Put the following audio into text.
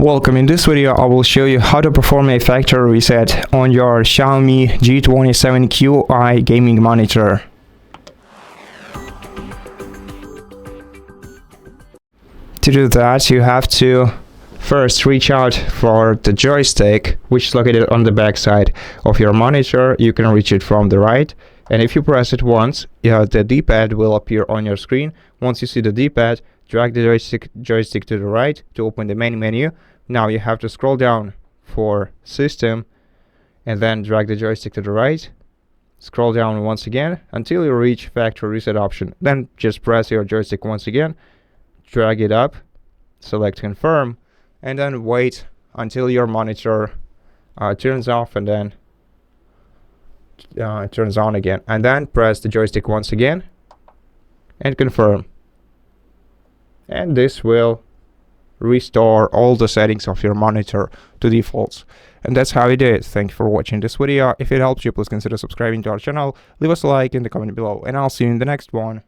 Welcome. In this video I will show you how to perform a factory reset on your Xiaomi G27Qi gaming monitor. To do that, you have to first reach out for the joystick, which is located on the back side of your monitor. You can reach it from the right, and if you press it once, the D-pad will appear on your screen. Once you see the D-pad, drag the joystick to the right to open the main menu. Now you have to scroll down for System and then drag the joystick to the right. Scroll down once again until you reach Factory Reset option. Then just press your joystick once again, drag it up, select Confirm, and then wait until your monitor turns off and then turns on again. And then press the joystick once again and confirm. And this will restore all the settings of your monitor to defaults. And that's how it is. Thank you for watching this video. If it helps you, please consider subscribing to our channel, leave us a like in the comment below, and I'll see you in the next one.